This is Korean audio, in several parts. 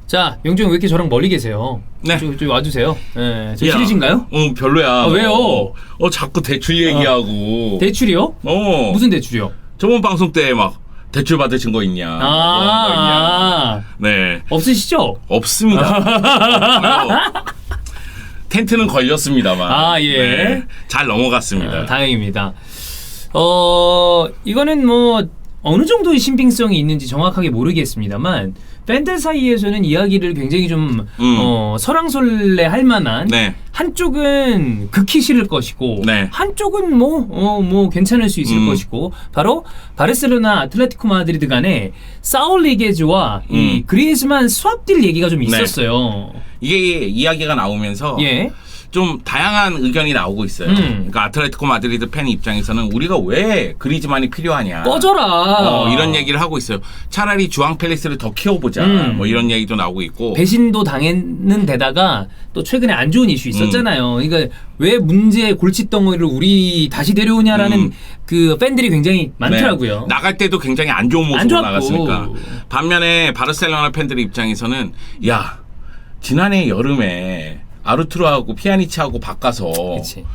자, 영주 형 왜 이렇게 저랑 멀리 계세요? 네. 좀 와주세요. 네. 저 야, 시리즈인가요? 별로야. 왜요? 자꾸 대출 얘기하고. 대출이요? 무슨 대출이요? 저번 방송 때 막 대출 받으신 거 있냐? 뭐 있냐? 네. 없으시죠? 없습니다. 없고요. 텐트는 걸렸습니다만. 예. 네, 잘 넘어갔습니다. 다행입니다. 이거는 뭐 어느 정도의 신빙성이 있는지 정확하게 모르겠습니다만 팬들 사이에서는 이야기를 굉장히 좀 설왕설래 할 만한 네. 한쪽은 극히 싫을 것이고 네. 한쪽은 뭐 괜찮을 수 있을 것이고 바로 바르셀로나 아틀레티코 마드리드 간에 사울 리게즈와 이 그리ez만 스왑딜 얘기가 좀 있었어요. 이게 이야기가 나오면서 예. 좀 다양한 의견이 나오고 있어요. 그러니까 아틀레티코 마드리드 팬 입장에서는 우리가 왜 그리즈만이 필요하냐. 꺼져라. 이런 얘기를 하고 있어요. 차라리 주앙 펠리스를 더 키워보자. 뭐 이런 얘기도 나오고 있고. 배신도 당했는 데다가 또 최근에 안 좋은 이슈 있었잖아요. 그러니까 왜 문제의 골칫덩어리를 우리 다시 데려오냐라는 그 팬들이 굉장히 많더라고요. 네. 나갈 때도 굉장히 안 좋은 모습으로 나갔으니까. 반면에 바르셀로나 팬들 입장에서는 야, 지난해 여름에 아르투로하고 피아니치하고 바꿔서 그치.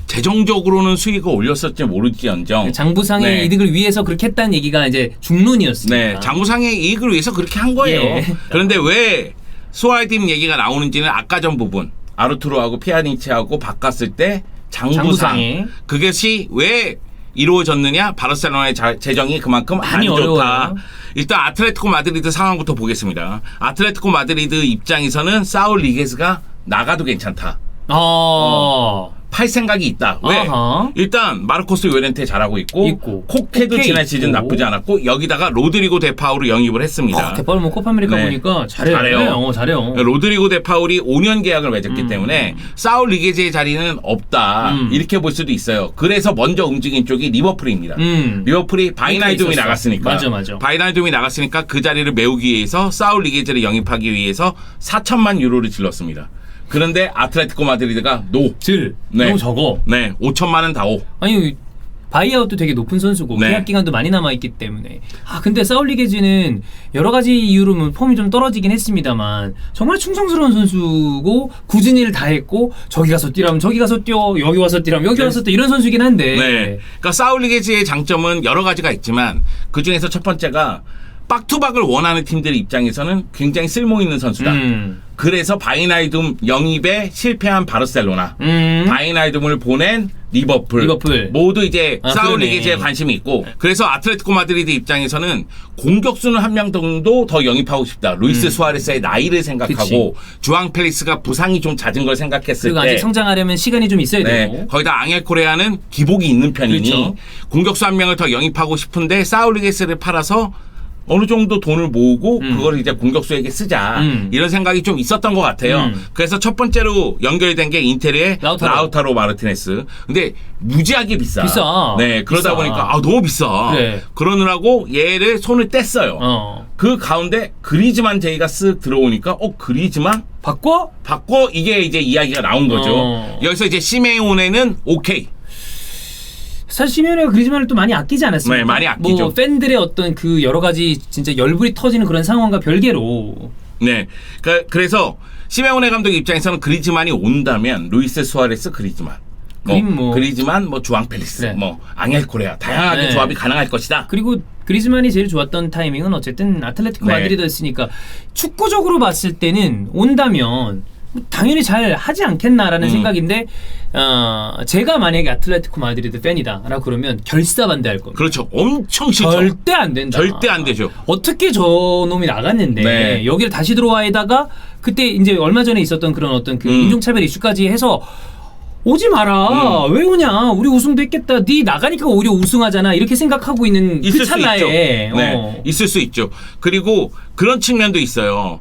재정적으로는 수익을 올렸을지 모를지언정 장부상의 네. 이득을 위해서 그렇게 했다는 얘기가 이제 중론이었습니다. 네, 장부상의 이익을 위해서 그렇게 한 거예요. 예. 그런데 왜 수아이팀 얘기가 나오는지는 아까 전 부분 아르투로하고 피아니치하고 바꿨을 때 장부상 그것이 왜 이루어졌느냐? 바르셀로나의 재정이 그만큼 안 좋다. 어려워요. 일단 아틀레티코 마드리드 상황부터 보겠습니다. 아틀레티코 마드리드 입장에서는 사울 리게스가 나가도 괜찮다. 팔 생각이 있다. 왜? 일단 마르코스 요렌테 잘하고 있고 코케도 지난 시즌 나쁘지 않았고 여기다가 로드리고 데파울을 영입을 했습니다. 데파울 뭐 코파 아메리카 보니까 잘해요. 잘해요. 로드리고 데파울이 5년 계약을 맺었기 때문에 사울 리게즈의 자리는 없다. 이렇게 볼 수도 있어요. 그래서 먼저 움직인 쪽이 리버풀입니다. 리버풀이 바이나이둠이 나갔으니까. 맞아. 바이나이둠이 나갔으니까 그 자리를 메우기 위해서 사울 리게즈를 영입하기 위해서 4천만 유로를 질렀습니다. 그런데 아틀레티코 마드리드가 노 적어. 네, 5천만 원 다 오. 아니 바이아웃도 되게 높은 선수고 계약 기간도 많이 남아 있기 때문에 근데 사울 리게즈는 여러 가지 이유로 폼이 좀 떨어지긴 했습니다만 정말 충성스러운 선수고 굳은 일을 다 했고 저기 가서 뛰라면 저기 가서 뛰어 여기 와서 뛰라면 여기 와서 뛰어 이런 선수긴 한데. 네. 그러니까 사울 리게즈의 장점은 여러 가지가 있지만 그 중에서 첫 번째가 박투박을 원하는 팀들 입장에서는 굉장히 쓸모있는 선수다. 그래서 바이나이둠 영입에 실패한 바르셀로나, 바이나이둠을 보낸 리버풀 모두 이제 사울 리게즈에 관심이 있고 그래서 아틀레티코 마드리드 입장에서는 공격수는 한 명 정도 더 영입하고 싶다. 루이스 수아레스의 나이를 생각하고 주앙 펠리스가 부상이 좀 잦은 걸 생각했을 그리고 때 아직 성장하려면 시간이 좀 있어야 되고 거기다 앙헬 코레아는 기복이 있는 편이니 공격수 한 명을 더 영입하고 싶은데 사울 리게즈를 팔아서 어느 정도 돈을 모으고 그걸 이제 공격수에게 쓰자 이런 생각이 좀 있었던 것 같아요. 그래서 첫 번째로 연결된 게 인테르의 라우타로 마르티네스. 근데 무지하게 비싸. 네, 그러다 보니까 너무 비싸. 그러느라고 얘를 손을 뗐어요. 그 가운데 그리즈만 제이가 쓱 들어오니까 그리즈만 바꿔 이게 이제 이야기가 나온 거죠. 여기서 이제 시메오네는 오케이. 사실 시메오네가 그리즈만을 또 많이 아끼지 않았습니까? 네, 많이 아끼죠. 뭐 팬들의 어떤 그 여러 가지 진짜 열불이 터지는 그런 상황과 별개로. 네, 그래서 시메오네 감독 입장에서는 그리즈만이 온다면 루이스 수아레스 그리즈만, 그리즈만 주앙 펠리스, 앙헬 코레아 다양하게 조합이 가능할 것이다. 그리고 그리즈만이 제일 좋았던 타이밍은 어쨌든 아틀레티코 마드리드였으니까 축구적으로 봤을 때는 온다면 당연히 잘 하지 않겠나라는 생각인데 제가 만약에 아틀레티코 마드리드 팬이다라고 그러면 결사반대할 겁니다. 그렇죠. 엄청 싫죠. 절대 안 된다. 절대 안 되죠. 어떻게 저 놈이 나갔는데 여기를 다시 들어와에다가 그때 이제 얼마 전에 있었던 그런 어떤 그 인종차별 이슈까지 해서 오지 마라. 왜 오냐. 우리 우승도 했겠다. 네 나가니까 오히려 우승하잖아. 이렇게 생각하고 있는 그 찰나에. 있을 수 있죠. 그리고 그런 측면도 있어요.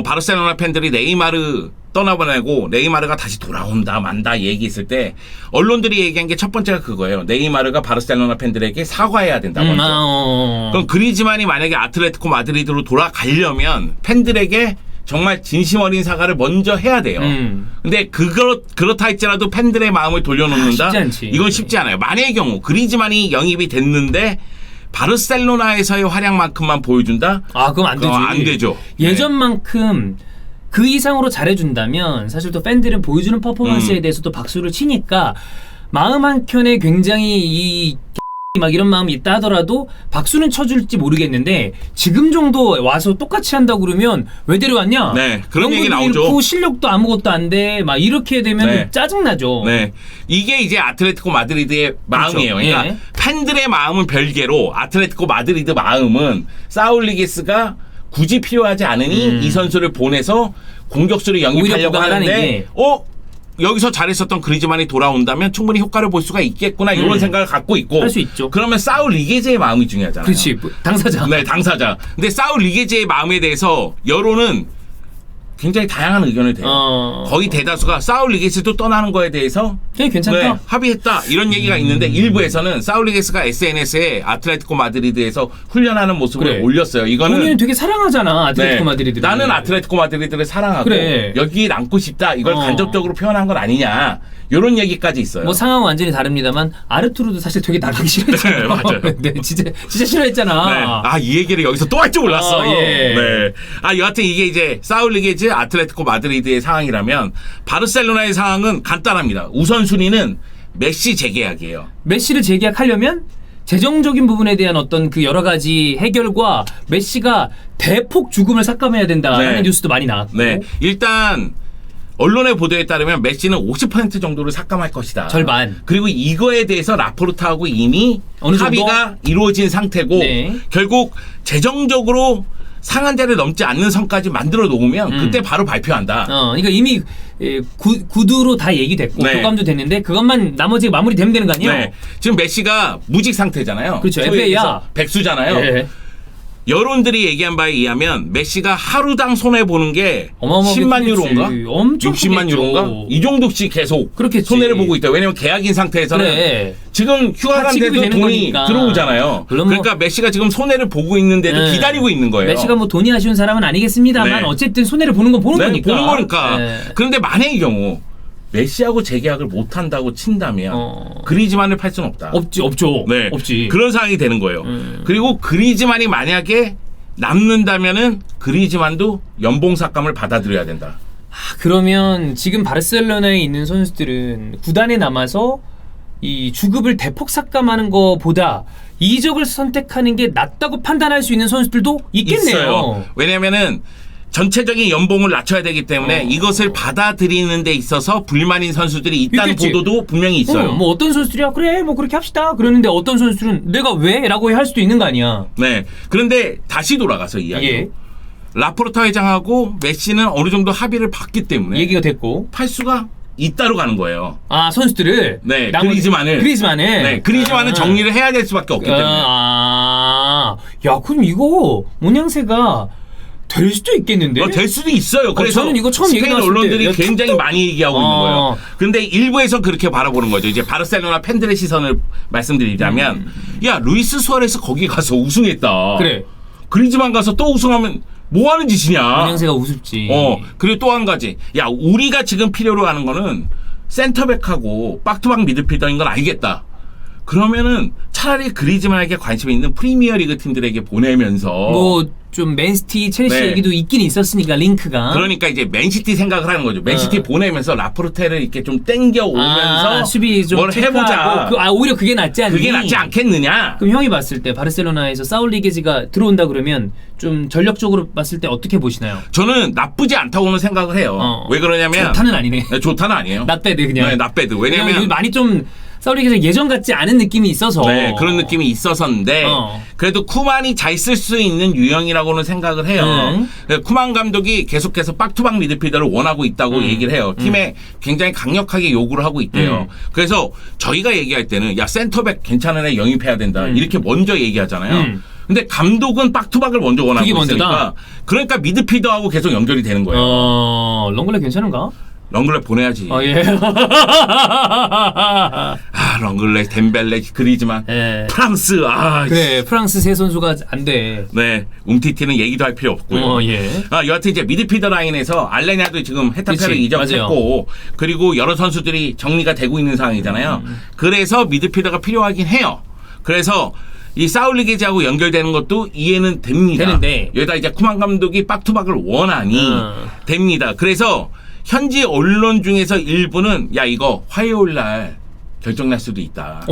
바르셀로나 팬들이 네이마르 떠나보내고 네이마르가 다시 돌아온다 만다 얘기했을 때 언론들이 얘기한 게 첫 번째가 그거예요. 네이마르가 바르셀로나 팬들에게 사과해야 된다고 하죠. 그럼 그리즈만이 만약에 아틀레티코 마드리드로 돌아가려면 팬들에게 정말 진심 어린 사과를 먼저 해야 돼요. 근데 그렇다 할지라도 팬들의 마음을 돌려놓는다? 쉽지 않지. 이건 쉽지 않아요. 만약의 경우 그리즈만이 영입이 됐는데 바르셀로나에서의 활약만큼만 보여준다? 아, 그럼 안 되지. 안 되죠. 예전만큼 그 이상으로 잘해준다면 사실 또 팬들은 보여주는 퍼포먼스에 대해서도 박수를 치니까 마음 한켠에 굉장히 막 이런 마음이 있다 하더라도 박수는 쳐줄지 모르겠는데 지금 정도 와서 똑같이 한다고 그러면 왜 데려왔냐? 네, 그런 얘기 명분도 나오죠. 잃고 실력도 아무것도 안 돼. 막 이렇게 되면 네. 짜증나죠. 네, 이게 이제 아틀레티코 마드리드의 마음이에요. 그렇죠. 그러니까 예. 팬들의 마음은 별개로 아틀레티코 마드리드 마음은 사울 리게스가 굳이 필요하지 않으니 이 선수를 보내서 공격수를 영입하려고 부담을 하는 하는데 게. 여기서 잘했었던 그리즈만이 돌아온다면 충분히 효과를 볼 수가 있겠구나 이런 생각을 갖고 있고 할 수 있죠. 그러면 사울 리게즈의 마음이 중요하잖아요. 그렇지. 당사자. 네, 당사자. 근데 사울 리게즈의 마음에 대해서 여론은 굉장히 다양한 의견을 대요. 거의 대다수가 사울 리게스도 떠나는 거에 대해서 되게 괜찮다. 네, 합의했다 이런 얘기가 있는데 일부에서는 사울 리게스가 SNS에 아틀레티코 마드리드에서 훈련하는 모습을 그래. 올렸어요. 이거는 본인은 되게 사랑하잖아. 아틀레티코 네, 마드리드를. 나는 아틀레티코 마드리드를 사랑하고 그래. 여기 남고 싶다 이걸 간접적으로 표현한 건 아니냐 이런 얘기까지 있어요. 뭐 상황은 완전히 다릅니다만 아르투르도 사실 되게 나가기 싫어했잖아요. 네, 맞아요. 네, 진짜 싫어했잖아. 이 얘기를 여기서 또 할 줄 몰랐어. 예. 네. 여하튼 이게 이제 사울 리게즈 아틀레티코 마드리드의 상황이라면 바르셀로나의 상황은 간단합니다. 우선순위는 메시 재계약이에요. 메시를 재계약하려면 재정적인 부분에 대한 어떤 그 여러 가지 해결과 메시가 대폭 죽음을 삭감해야 된다라는 네. 뉴스도 많이 나왔고. 네. 일단 언론의 보도에 따르면 메시는 50% 정도를 삭감할 것이다. 절반. 그리고 이거에 대해서 라포르타하고 이미 어느 정도? 합의가 이루어진 상태고 네. 결국 재정적으로 상한제를 넘지 않는 선까지 만들어 놓으면 그때 바로 발표한다. 그러니까 이미 구두로 다 얘기됐고 네. 교감도 됐는데 그것만 나머지 마무리되면 되는 거 아니에요? 네. 지금 메시가 무직 상태잖아요. 그렇죠. 소위 FA 야. 얘기해서 백수잖아요. 네. 여론들이 얘기한 바에 의하면 메시가 하루당 손해 보는 게 어마어마하게 10만 크겠지. 유로인가? 엄청 60만 크겠죠. 유로인가? 이 정도씩 계속 그렇겠지. 손해를 보고 있다. 왜냐면 계약인 상태에서는 그래. 지금 휴가가 다 지급이 돼도 되는 돈이 거니까. 들어오잖아요. 물론 뭐- 그러니까 메시가 지금 손해를 보고 있는데도 네. 기다리고 있는 거예요. 메시가 뭐 돈이 아쉬운 사람은 아니겠습니다만 네. 어쨌든 손해를 보는 건 보는 네, 거니까. 보는 거니까. 네. 그런데 만약의 경우 메시하고 재계약을 못 한다고 친다면 그리즈만을 팔 수는 없다. 없죠. 네. 없지. 그런 상황이 되는 거예요. 그리고 그리즈만이 만약에 남는다면은 그리즈만도 연봉 삭감을 받아들여야 된다. 그러면 지금 바르셀로나에 있는 선수들은 구단에 남아서 이 주급을 대폭 삭감하는 것보다 이적을 선택하는 게 낫다고 판단할 수 있는 선수들도 있겠네요. 있어요. 왜냐면은 전체적인 연봉을 낮춰야 되기 때문에 이것을 받아들이는 데 있어서 불만인 선수들이 있다는 있겠지. 보도도 분명히 있어요. 뭐 어떤 선수들이야 그래 뭐 그렇게 합시다 그러는데 어떤 선수들은 내가 왜? 라고 할 수도 있는 거 아니야. 네. 그런데 다시 돌아가서 이야기. 예. 라포르타 회장하고 메시는 어느 정도 합의를 봤기 때문에 얘기가 됐고 팔 수가 있다로 가는 거예요. 선수들을 네, 그리즈만을. 네, 그리즈만은 정리를 해야 될 수밖에 없기 때문에. 야 그럼 이거 모양새가 될 수도 있겠는데? 될 수도 있어요. 그래서 저는 이거 처음 얘기 스페인 나왔을 언론들이 때 굉장히 툭툭- 많이 얘기하고 있는 거예요. 그런데 일부에서 그렇게 바라보는 거죠. 이제 바르셀로나 팬들의 시선을 말씀드리자면 야 루이스 수아레스 거기 가서 우승했다. 그래. 그리즈만 가서 또 우승하면 뭐 하는 짓이냐. 모양새가 우습지. 그리고 또 한 가지. 야 우리가 지금 필요로 하는 거는 센터백하고 박투박 미드필더인 건 알겠다. 그러면은 차라리 그리즈만에게 관심이 있는 프리미어리그 팀들에게 보내면서 뭐 좀 맨시티, 첼시 네. 얘기도 있긴 있었으니까 링크가. 그러니까 이제 맨시티 생각을 하는 거죠. 맨시티 보내면서 라포르테를 이렇게 좀 땡겨 오면서 수비 좀 뭘 해보자. 체크하고 오히려 그게 낫지 않니? 그게 낫지 않겠느냐? 그럼 형이 봤을 때 바르셀로나에서 사울 리게즈가 들어온다 그러면 좀 전력적으로 봤을 때 어떻게 보시나요? 저는 나쁘지 않다고는 생각을 해요. 왜 그러냐면 좋다는 아니네. 네, 좋다는 아니에요. 나빼드 그냥. 네, 나빼드. 왜냐면 많이 좀 사울 리게즈 예전 같지 않은 느낌이 있어서. 네, 그런 느낌이 있어서인데 그래도 쿠만이 잘 쓸 수 있는 유형이라고는 생각을 해요. 쿠만 감독이 계속해서 박투박 미드필더를 원하고 있다고 얘기를 해요. 팀에 굉장히 강력하게 요구를 하고 있대요. 그래서 저희가 얘기할 때는 야 센터백 괜찮은 애 영입해야 된다. 이렇게 먼저 얘기하잖아요. 근데 감독은 박투박을 먼저 원하고 그게 있으니까 먼저다? 그러니까 미드필더하고 계속 연결이 되는 거예요. 렁글레 괜찮은가? 렁글레 보내야지. 예. 렁글레, 덴벨레, 그리즈만, 예. 프랑스. 그래 프랑스 세 선수가 안 돼. 네, 움티티는 얘기도 할 필요 없고요. 예. 여하튼 이제 미드필더 라인에서 알레냐도 지금 헤타페를 그치, 이적했고 그리고 여러 선수들이 정리가 되고 있는 상황이잖아요. 그래서 미드필더가 필요하긴 해요. 그래서 이 사울리게지하고 연결되는 것도 이해는 됩니다. 되는데. 여기다 이제 쿠만 감독이 빡투박을 원하니 됩니다. 그래서 현지 언론 중에서 일부는 야 이거 화요일 날 결정날 수도 있다.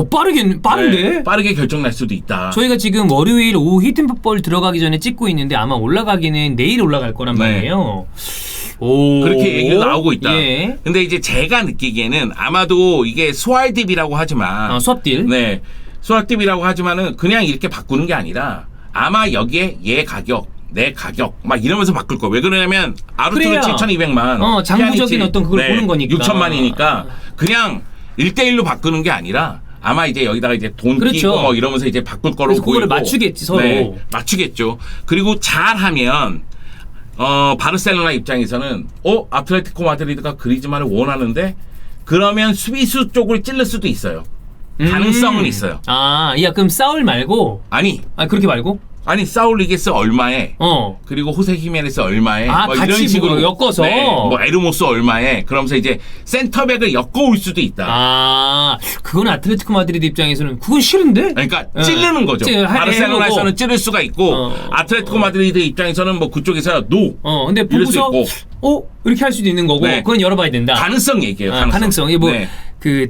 빠른데? 네, 빠르게 결정날 수도 있다. 저희가 지금 월요일 오후 히팅풋볼 들어가기 전에 찍고 있는데 아마 올라가기는 내일 올라갈 거란 네. 말이에요. 오. 그렇게 얘기가 나오고 있다. 예. 근데 이제 제가 느끼기에는 아마도 이게 소알딥이라고 하지만 수합딜. 네. 소알딥이라고 하지만은 그냥 이렇게 바꾸는 게 아니라 아마 여기에 얘 가격 내 가격 막 이러면서 바꿀 거예요. 왜 그러냐면 아르투는 7,200만 장부적인 피아니치, 어떤 그걸 보는 거니까 6천만이니까 그냥 1대1로 바꾸는 게 아니라 아마 이제 여기다가 이제 돈 그렇죠. 끼고 뭐 이러면서 이제 바꿀 거로 그래서 보이고 그거를 맞추겠지 서로. 네, 맞추겠죠. 그리고 잘하면 바르셀로나 입장에서는 아틀레티코 마드리드가 그리즈만을 원하는데 그러면 수비수 쪽을 찔릴 수도 있어요. 가능성은 있어요. 야 그럼 사울 말고 아니 그렇게 말고? 사울리게스 얼마에 그리고 호세 히메네스 얼마에 뭐 같이 이런 식으로 엮어서 네, 뭐 에르모스 얼마에 그러면서 이제 센터백을 엮어올 수도 있다. 그건 아틀레티코 마드리드 입장에서는 그건 싫은데? 그러니까 찌르는 거죠. 바르셀로나에서는 찌를 수가 있고 아틀레티코 마드리드 입장에서는 뭐 그쪽에서 근데 이럴 수 보고서 이렇게 할 수도 있는 거고 네. 그건 열어봐야 된다. 가능성 얘기예요. 가능성. 이게 뭐 네.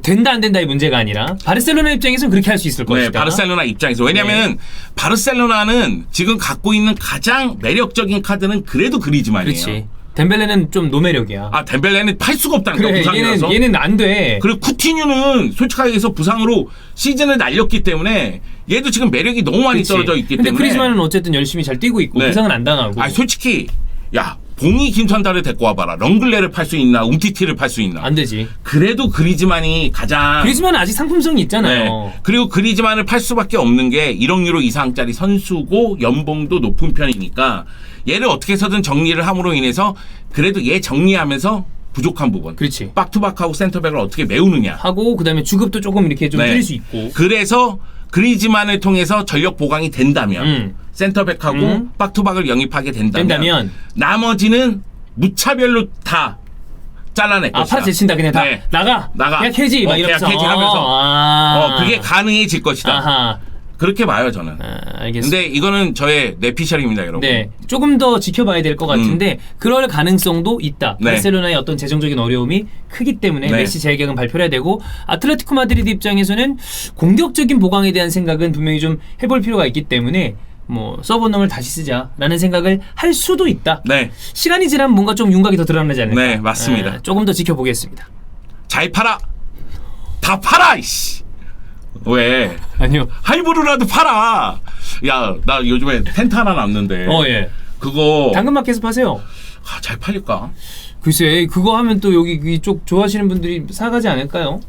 된다 안 된다의 문제가 아니라 바르셀로나 입장에서는 그렇게 할 수 있을 것이다. 네, 바르셀로나 입장에서 왜냐하면 바르셀로나는 지금 갖고 있는 가장 매력적인 카드는 그래도 그리즈만이에요. 그렇지. 덴벨레는 좀 노매력이야. 덴벨레는 팔 수가 없다니까 부상이라서. 얘는 안 돼. 그리고 쿠티뉴는 솔직하게 얘기해서 부상으로 시즌을 날렸기 때문에 얘도 지금 매력이 너무 많이 떨어져 있기 때문에. 근데 그리즈만은 어쨌든 열심히 잘 뛰고 있고 부상은 안 당하고. 솔직히 봉이 김선달을 데리고 와봐라. 렁글레를 팔 수 있나 움티티를 팔 수 있나. 안 되지. 그래도 그리즈만이 가장. 그리즈만은 아직 상품성이 있잖아요. 네. 그리고 그리즈만을 팔 수밖에 없는 게 1억 유로 이상짜리 선수고 연봉도 높은 편이니까 얘를 어떻게 해서든 정리를 함으로 인해서 그래도 얘 정리하면서 부족한 부분. 그렇지. 박투박하고 센터백을 어떻게 메우느냐. 하고 그다음에 주급도 조금 이렇게 좀 줄일 수 있고. 그래서 그리즈만을 통해서 전력 보강이 된다면 센터백하고 박투박을 영입하게 된다면 나머지는 무차별로 다 잘라낼 것이다. 팔아 제친다 그냥 다 나가. 그냥 캐지 막 이러면서. 캐지 하면서 그게 가능해질 것이다. 아하. 그렇게 봐요 저는. 알겠습니다. 근데 이거는 저의 내피셜입니다 여러분. 네, 조금 더 지켜봐야 될 것 같은데 그럴 가능성도 있다. 바르셀로나의 어떤 재정적인 어려움이 크기 때문에 메시 재계약은 발표해야 되고 아틀레티코 마드리드 입장에서는 공격적인 보강에 대한 생각은 분명히 좀 해볼 필요가 있기 때문에 뭐 써본 놈을 다시 쓰자라는 생각을 할 수도 있다. 네. 시간이 지나면 뭔가 좀 윤곽이 더 드러나지 않을까. 네, 맞습니다. 조금 더 지켜보겠습니다. 잘 팔아. 다 팔아 이씨. 왜? 아니요. 하이브루라도 팔아. 야, 나 요즘에 텐트 하나 남는데. 예. 그거 당근마켓에서 파세요. 잘 팔릴까? 글쎄, 그거 하면 또 여기 이쪽 좋아하시는 분들이 사가지 않을까요?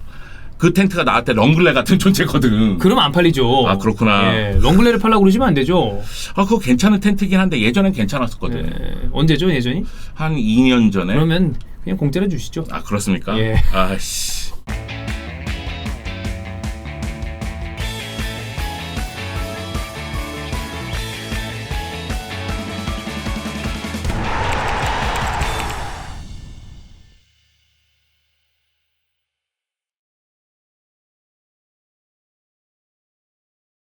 그 텐트가 나한테 렁글레 같은 존재거든. 그러면 안 팔리죠. 그렇구나. 예, 렁글레를 팔라고 그러시면 안 되죠. 그거 괜찮은 텐트긴 한데 예전엔 괜찮았었거든. 언제죠, 예전이? 한 2년 전에. 그러면 그냥 공짜로 주시죠. 그렇습니까? 예. 씨.